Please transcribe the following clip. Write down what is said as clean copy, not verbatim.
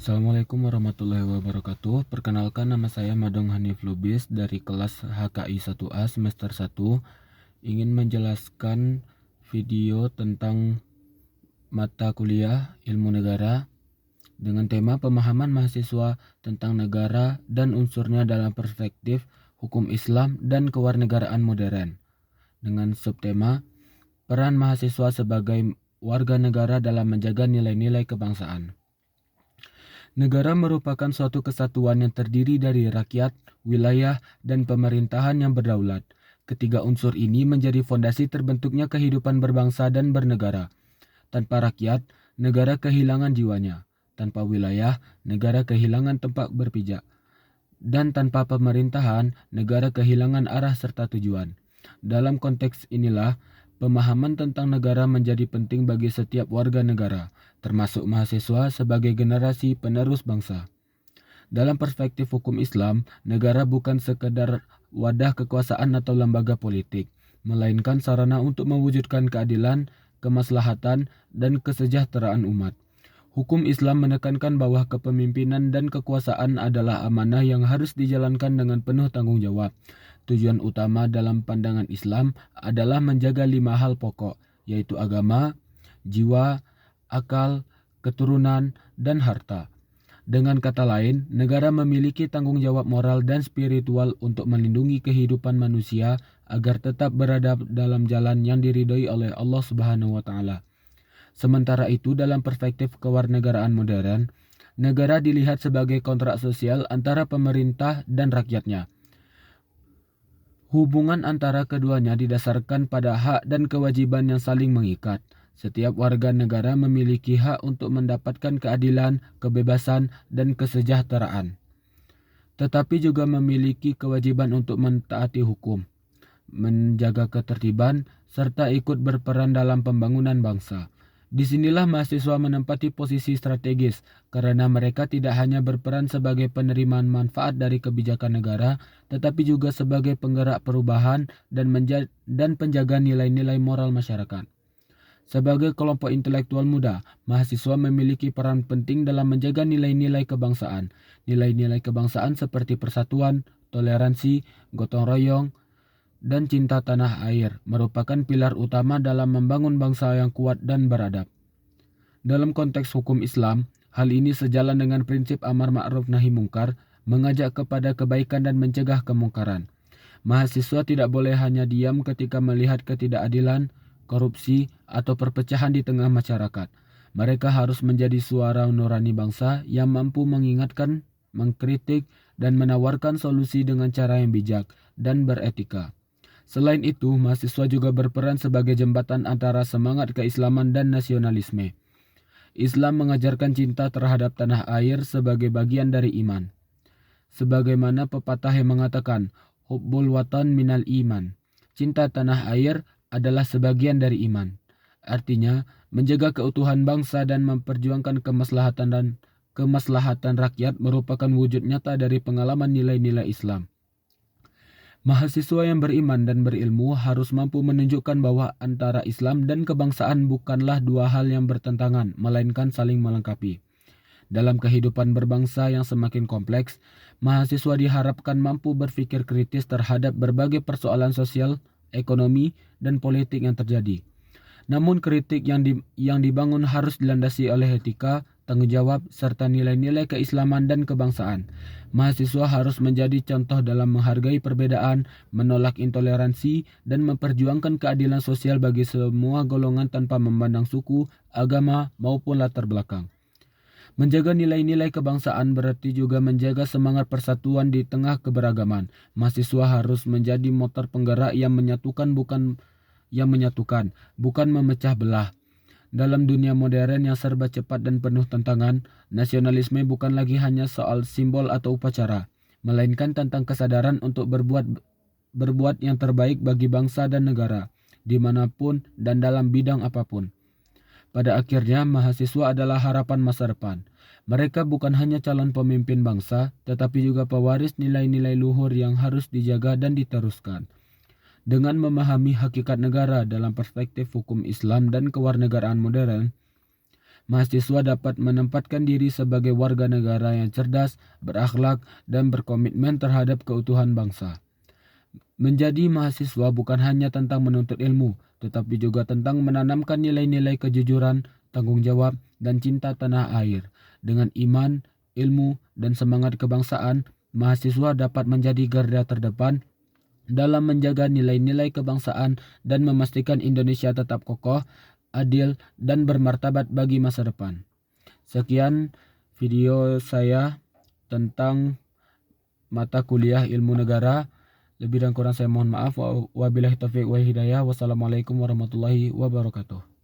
Assalamualaikum warahmatullahi wabarakatuh. Perkenalkan, nama saya Madong Hanif Lubis dari kelas HKI 1A semester 1. Ingin menjelaskan video tentang mata kuliah Ilmu Negara dengan tema pemahaman mahasiswa tentang negara dan unsurnya dalam perspektif hukum Islam dan kewarganegaraan modern, dengan subtema peran mahasiswa sebagai warga negara dalam menjaga nilai-nilai kebangsaan. Negara merupakan suatu kesatuan yang terdiri dari rakyat, wilayah, dan pemerintahan yang berdaulat. Ketiga unsur ini menjadi fondasi terbentuknya kehidupan berbangsa dan bernegara. Tanpa rakyat, negara kehilangan jiwanya. Tanpa wilayah, negara kehilangan tempat berpijak. Dan tanpa pemerintahan, negara kehilangan arah serta tujuan. Dalam konteks inilah, pemahaman tentang negara menjadi penting bagi setiap warga negara, termasuk mahasiswa sebagai generasi penerus bangsa. Dalam perspektif hukum Islam, negara bukan sekedar wadah kekuasaan atau lembaga politik, melainkan sarana untuk mewujudkan keadilan, kemaslahatan, dan kesejahteraan umat. Hukum Islam menekankan bahwa kepemimpinan dan kekuasaan adalah amanah yang harus dijalankan dengan penuh tanggung jawab. Tujuan utama dalam pandangan Islam adalah menjaga 5 hal pokok, yaitu agama, jiwa, akal, keturunan, dan harta. Dengan kata lain, negara memiliki tanggung jawab moral dan spiritual untuk melindungi kehidupan manusia agar tetap berada dalam jalan yang diridhoi oleh Allah Subhanahu wa taala. Sementara itu, dalam perspektif kewarganegaraan modern, negara dilihat sebagai kontrak sosial antara pemerintah dan rakyatnya. Hubungan antara keduanya didasarkan pada hak dan kewajiban yang saling mengikat. Setiap warga negara memiliki hak untuk mendapatkan keadilan, kebebasan, dan kesejahteraan, tetapi juga memiliki kewajiban untuk mentaati hukum, menjaga ketertiban, serta ikut berperan dalam pembangunan bangsa. Disinilah mahasiswa menempati posisi strategis karena mereka tidak hanya berperan sebagai penerima manfaat dari kebijakan negara, tetapi juga sebagai penggerak perubahan dan penjaga nilai-nilai moral masyarakat. Sebagai kelompok intelektual muda, mahasiswa memiliki peran penting dalam menjaga nilai-nilai kebangsaan. Nilai-nilai kebangsaan seperti persatuan, toleransi, gotong royong, dan cinta tanah air merupakan pilar utama dalam membangun bangsa yang kuat dan beradab. Dalam konteks hukum Islam, hal ini sejalan dengan prinsip amar ma'ruf nahi mungkar, mengajak kepada kebaikan dan mencegah kemungkaran. Mahasiswa tidak boleh hanya diam ketika melihat ketidakadilan, korupsi, atau perpecahan di tengah masyarakat. Mereka harus menjadi suara nurani bangsa yang mampu mengingatkan, mengkritik, dan menawarkan solusi dengan cara yang bijak dan beretika. Selain itu, mahasiswa juga berperan sebagai jembatan antara semangat keislaman dan nasionalisme. Islam mengajarkan cinta terhadap tanah air sebagai bagian dari iman. Sebagaimana pepatah yang mengatakan, hubbul watan minal iman. Cinta tanah air adalah sebagian dari iman. Artinya, menjaga keutuhan bangsa dan memperjuangkan kemaslahatan rakyat merupakan wujud nyata dari pengalaman nilai-nilai Islam. Mahasiswa yang beriman dan berilmu harus mampu menunjukkan bahwa antara Islam dan kebangsaan bukanlah dua hal yang bertentangan, melainkan saling melengkapi. Dalam kehidupan berbangsa yang semakin kompleks, mahasiswa diharapkan mampu berpikir kritis terhadap berbagai persoalan sosial, ekonomi, dan politik yang terjadi. Namun kritik yang dibangun harus dilandasi oleh etika, tanggung jawab, serta nilai-nilai keislaman dan kebangsaan. Mahasiswa harus menjadi contoh dalam menghargai perbedaan, menolak intoleransi, dan memperjuangkan keadilan sosial bagi semua golongan tanpa memandang suku, agama, maupun latar belakang. Menjaga nilai-nilai kebangsaan berarti juga menjaga semangat persatuan di tengah keberagaman. Mahasiswa harus menjadi motor penggerak yang menyatukan, bukan memecah belah. Dalam dunia modern yang serba cepat dan penuh tantangan, nasionalisme bukan lagi hanya soal simbol atau upacara, melainkan tentang kesadaran untuk berbuat yang terbaik bagi bangsa dan negara, dimanapun dan dalam bidang apapun. Pada akhirnya, mahasiswa adalah harapan masa depan. Mereka bukan hanya calon pemimpin bangsa, tetapi juga pewaris nilai-nilai luhur yang harus dijaga dan diteruskan. Dengan memahami hakikat negara dalam perspektif hukum Islam dan kewarganegaraan modern, Mahasiswa dapat menempatkan diri sebagai warga negara yang cerdas, berakhlak, dan berkomitmen terhadap keutuhan bangsa. Menjadi mahasiswa bukan hanya tentang menuntut ilmu, tetapi juga tentang menanamkan nilai-nilai kejujuran, tanggung jawab, dan cinta tanah air. Dengan iman, ilmu, dan semangat kebangsaan, mahasiswa dapat menjadi garda terdepan dalam menjaga nilai-nilai kebangsaan dan memastikan Indonesia tetap kokoh, adil, dan bermartabat bagi masa depan. Sekian video saya tentang mata kuliah ilmu negara. Lebih dan kurang saya mohon maaf. Wabillahi taufiq wal hidayah. Wassalamualaikum warahmatullahi wabarakatuh.